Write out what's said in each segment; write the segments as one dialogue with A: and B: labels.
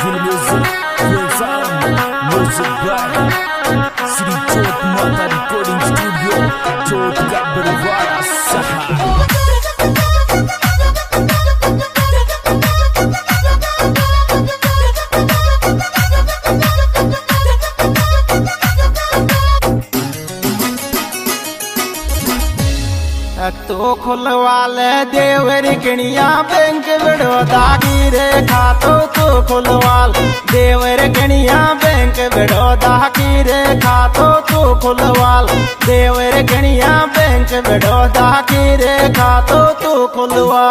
A: Full music, full sound, music by City Chowk Mata Recording Studio, Chowk Gabbarwara Saha.
B: तो खुलवाले देवर गणिया bank Baroda की रे खातो तो खुलवाल देवर गणिया बैंक बड़ौदा की रे खातो तो खुलवाल देवर गणिया बैंक बड़ौदा की रे खातो तो खुलवा।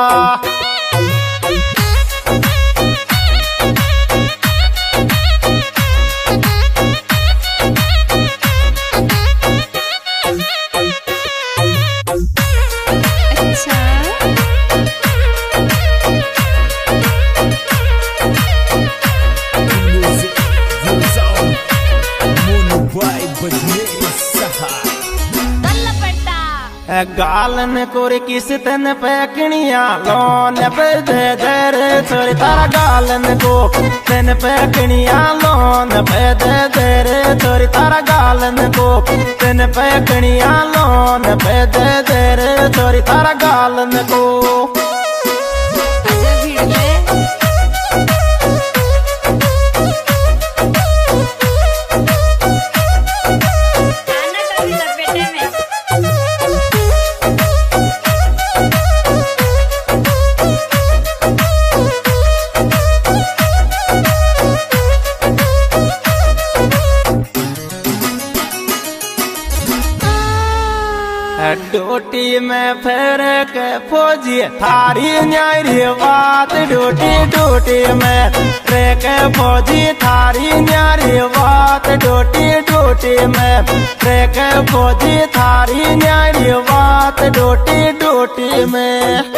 B: गालन कोरी किस तन पैकनिया लोन पे दर छोरी तारा गालन को तन पैकनिया लोन पे दर छोरी तारा गालन को तन पैकनिया लोन पे दर छोरी तारा गालन को। डोटी में फेर के फौजी थारी न्यारी बात डोटी डोटी में रे के फौजी थारी न्यारी बात डोटी डोटी में रे के फौजी थारी न्यारी बात डोटी डोटी में।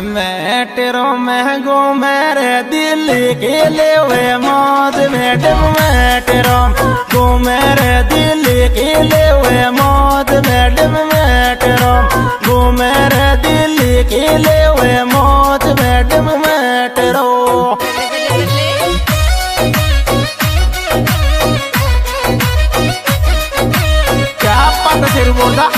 B: मैं तेरो महंगो मेरे दिल के ले हुए मौत मैडम मैं तेरो गो मेरे दिल के ले हुए मौत मैडम मैं तेरो गो मेरे दिल के ले हुए मौत मैडम मैं तेरो। क्या पता सिर बोलता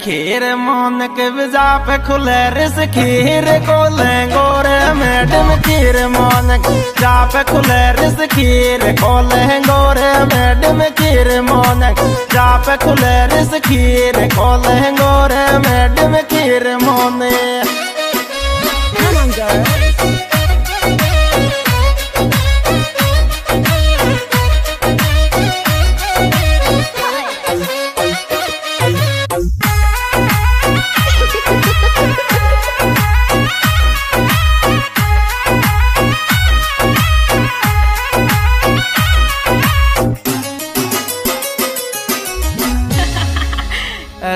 B: खीर मोन के बिजा पे खुले रिस खीर को लेंगोरे मैडम खीर मोन जा पे खुले रिस खीर को लेंगोरे मैडम खीर मोन जा पे खुले रिस खीर को लेंगोरे मैडम खीर मोने।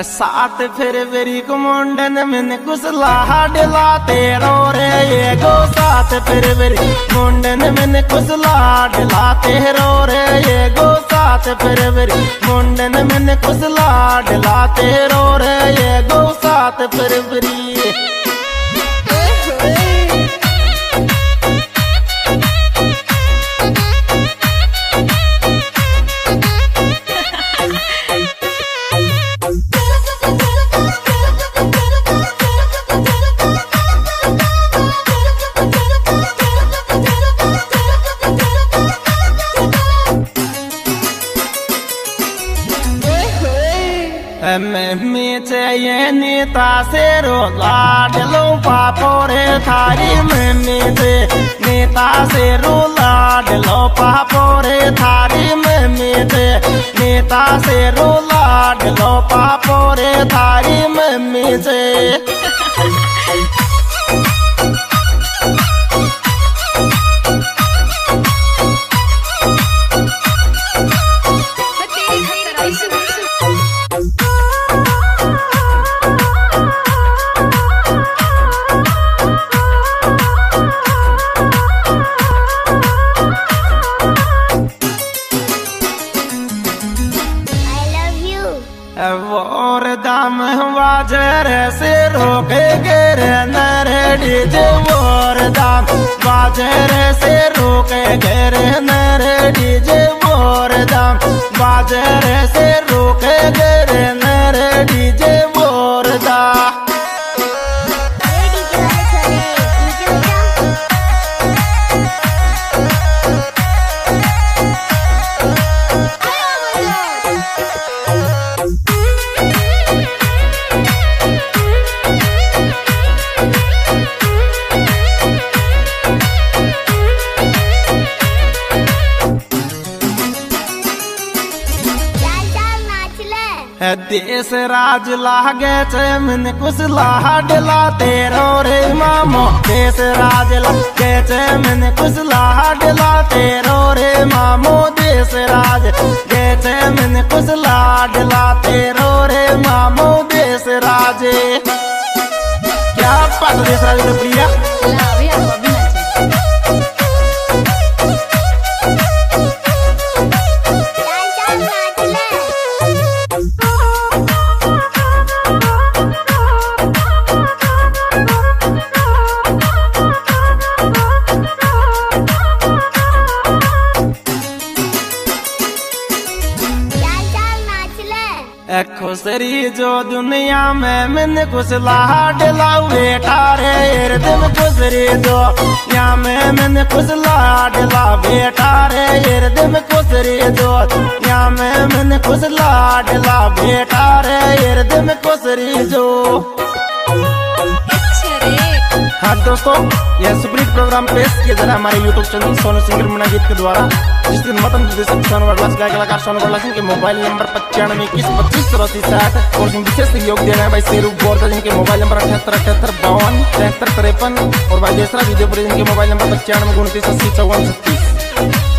B: सात फरवरी को मुंडन में कुसला डला तेरो रे ये गो सात फरवरी मुंडन में कुसला डला तेरो रे ये गो सात फरवरी मुंडन में कुसला डला तेरो रे ये गो सात फरवरी। में चाहिए नेता से रो लाडलो पापोरे थारी में से नेता से रो लाडलो पापोरे थारी में मीठे नेता से रो लाडलो पापोरे थारी में मीठे और दाम बाजर से रोके गिरे नरे डीजे और दाम बाजर से रोके गिरे नरे डीजे और दाम बाजर से रोके गिरे नरे डीजे और दाम देश राज लागे चे मन कुछ लाडला तेरो रे मामो देश राज लागे चे मन कुछ लाडला तेरो रे मामो देश राज गे चे मन कुछ लाडला तेरो रे मामो देश राज क्या पाठ देश राज रे प्रिया खुसरी जो दुनिया में मन कुछ लाडला बेटा रे दिन खुसरी जो या में मन कुछ लाडला बेटा रे दिन खुसरी जो या में मन कुछ लाडला बेटा रे दिन खुसरी जो हाँ दोस्तों, यह सुपरहिट प्रोग्राम पेश किया जा रहा है हमारे YouTube चैनल सोनू सिंगर मुन्ना गीत के द्वारा, जिसके मत निर्देशक सोनू वर्लास गायक कलाकार सोनू वर्लास के मोबाइल नंबर 95212584 और विशेष सहयोग दे रहे हैं भाई शेरू गोरदा जिनके मोबाइल नंबर 7878527353 और भाई दूसरा वीडियो पर जिनके मोबाइल नंबर 9529805436।